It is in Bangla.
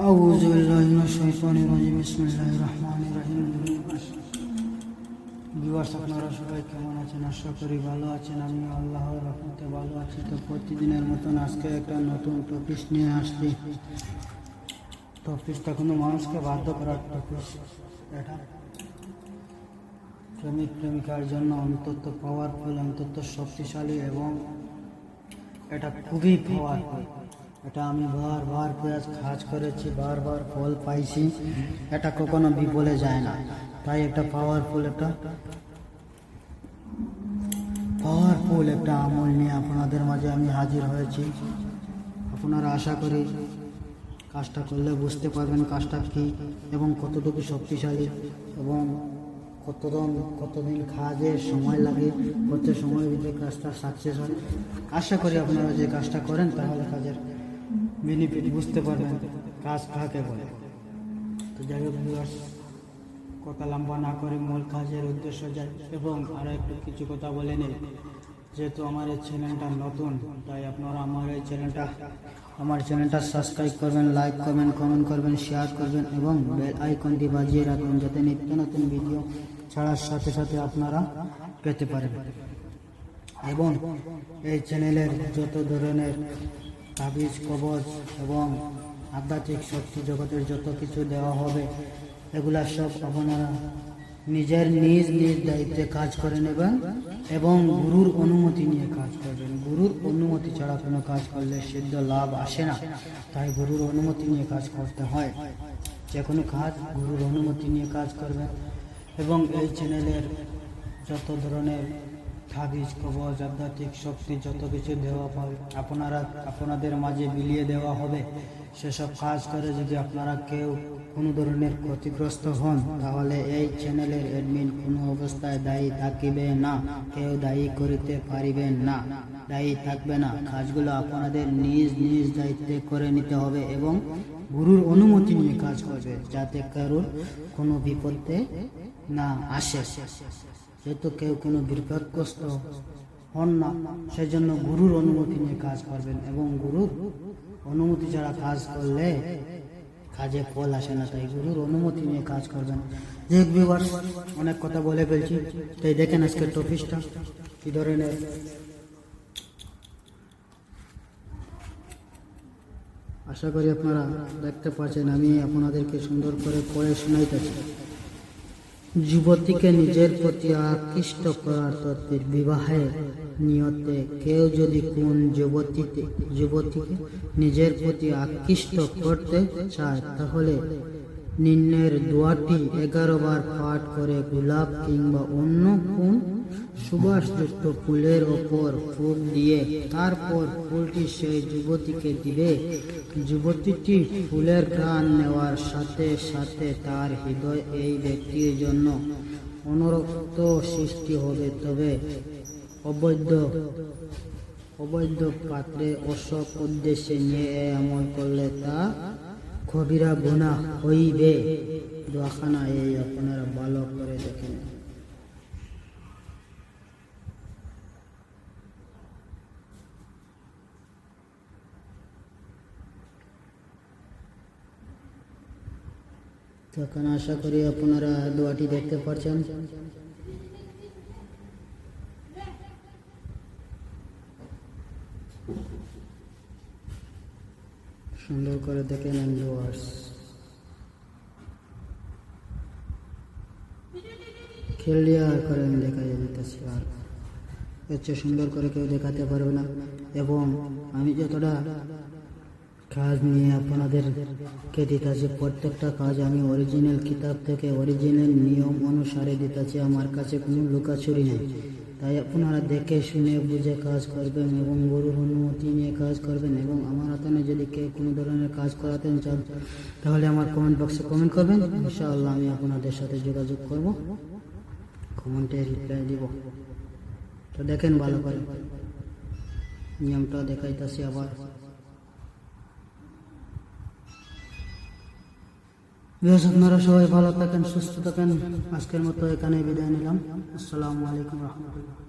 আউযু বিল্লাহি মিনাশ শাইতানির রাজিম। বিসমিল্লাহির রহমানির রহিম। ভিউয়ার্স, আপনারা সবাই কেমন আছেন? আশা করি ভালো আছেন। আমি আল্লাহর রহমতে ভালো আছি। তো প্রতিদিনের মতন আজকে একটা নতুন টপিক নিয়ে আসছি। টপিকটা কোনো মানুষকে বাধ্য করার টপিক। এটা প্রেমিক প্রেমিকার জন্য অন্তত পাওয়ারফুল, অন্তত শক্তিশালী, এবং এটা খুবই পাওয়ারফুল। এটা আমি বারবার প্রয়াস কাজ করেছি, বারবার ফল পাইছি। এটা কখনো বিফলে যায় না। তাই একটা পাওয়ারফুল একটা আমল নিয়ে আপনাদের মাঝে আমি হাজির হয়েছি। আপনারা আশা করি কাজটা করলে বুঝতে পারবেন কাজটা কি এবং কতটুকু শক্তিশালী, এবং কতদিন কাজের সময় লাগে, কত সময়ের ভিতরে কাজটা সাকসেস হয়। আশা করি আপনারা যে কাজটা করেন তাহলে কাজের বেনিফিট বুঝতে পারবেন, কাজ কাকে বলে। তো যাই হোক ভিউয়ার্স, কথা লম্বা না করে মূল কাজের উদ্দেশ্য যায়। এবং আরও একটু কিছু কথা বলে নেই, যেহেতু আমার এই চ্যানেলটা নতুন, তাই আপনারা আমার চ্যানেলটা সাবস্ক্রাইব করবেন, লাইক করবেন, কমেন্ট করবেন, শেয়ার করবেন এবং বেল আইকনটি বাজিয়ে রাখবেন, যাতে নিত্য নতুন ভিডিও ছাড়ার সাথে সাথে আপনারা পেতে পারেন। এবং এই চ্যানেলের যত ধরনের তাবিজ, কবজ এবং আধ্যাত্মিক শক্তি জগতের যত কিছু দেওয়া হবে, এগুলা সব আপনারা নিজ দায়িত্বে কাজ করে নেবেন এবং গুরুর অনুমতি নিয়ে কাজ করবেন। গুরুর অনুমতি ছাড়া কোনো কাজ করলে সিদ্ধ লাভ আসে না। তাই গুরুর অনুমতি নিয়ে কাজ করতে হয়। যে কোনো কাজ গুরুর অনুমতি নিয়ে কাজ করবেন। এবং এই চ্যানেলের যত ধরনের তাবিজ, কবজ, আধ্যাত্মিক শক্তি যত কিছু দেওয়া হবে আপনাদের মাঝে বিলিয়ে দেওয়া হবে। সেসব কাজ করে যদি আপনারা কেউ কোনো ধরনের ক্ষতিগ্রস্ত হন, তাহলে এই চ্যানেলের অ্যাডমিন কোনো অবস্থায় দায়ী থাকিবে না। কেউ দায়ী করিতে পারিবেন না, দায়ী থাকবে না। কাজগুলো আপনাদের নিজ দায়িত্বে করে নিতে হবে এবং গুরুর অনুমতি নিয়ে কাজ করবে, যাতে কারোর কোনো বিপদে না আসে। যেহেতু কেউ কোনো বিপদগ্রস্ত হন না, সেজন্য গুরুর অনুমতি নিয়ে কাজ করবেন। এবং গুরুর অনুমতি ছাড়া কাজ করলে কাজে ফল আসে না। তাই গুরুর অনুমতি নিয়ে কাজ করবেন। যে ভিউয়ার্স, অনেক কথা বলে ফেলছি, তাই দেখেন আজকের টপিকটা কি ধরনের। আশা করি আপনারা দেখতে পাচ্ছেন, আমি আপনাদেরকে সুন্দর করে পড়ে শোনাইতেছি। যুবতীকে নিজের প্রতি আকৃষ্ট করার তত্ত্বের বিবাহের নিয়তে কেউ যদি কোন যুবতীকে নিজের প্রতি আকৃষ্ট করতে চায়, তাহলে নিম্নের দোয়াটি 11 বার পাঠ করে গোলাপ কিংবা অন্য কোন সুবাসযুক্ত ফুলের ওপর ফুঁক দিয়ে তারপর ফুলটি সেই যুবতীকে দিবে। যুবতীটি ফুলের ঘ্রাণ নেওয়ার সাথে সাথে তার হৃদয় এই ব্যক্তির জন্য অনুরক্ত সৃষ্টি হবে। তবে অবৈধ পাত্রে অসৎ উদ্দেশ্যে নিয়ে আমল করলে তা কবিরা গুনাহ হইবে। দোয়াখানা এই আপনারা ভালো করে দেখেন। তখন আশা করি আপনারা দোয়াটি দেখতে পাচ্ছেন। সুন্দর করে দেখে নেন ভিউয়ার্স। ক্লিয়ার করে আমি দেখা যেতেছি, আর এর চেয়ে সুন্দর করে কেউ দেখাতে পারবে না। এবং আমি যতটা কাজ নিয়ে আপনাদেরকে দিতেছি, প্রত্যেকটা কাজ আমি অরিজিনাল কিতাব থেকে অরিজিনাল নিয়ম অনুসারে দিতেছি। আমার কাছে কোনো লুকাচুরি নেই। তাই আপনারা দেখে শুনে বুঝে কাজ করবেন এবং গুরুর অনুমতি নিয়ে কাজ করবেন। এবং আমার হাতে যদি কেউ কোনো ধরনের কাজ করাতে চান, তাহলে আমার কমেন্ট বক্সে কমেন্ট করবেন। ইনশাআল্লাহ আমি আপনাদের সাথে যোগাযোগ করব, কমেন্টে রিপ্লাই দিব। তো দেখেন ভালো করে, নিয়মটা দেখাইতেছি আবার। আপনারা সবাই ভালো থাকেন, সুস্থ থাকেন। আজকের মতো এখানে বিদায় নিলাম। আসসালামু আলাইকুম রহমতুল্লাহ।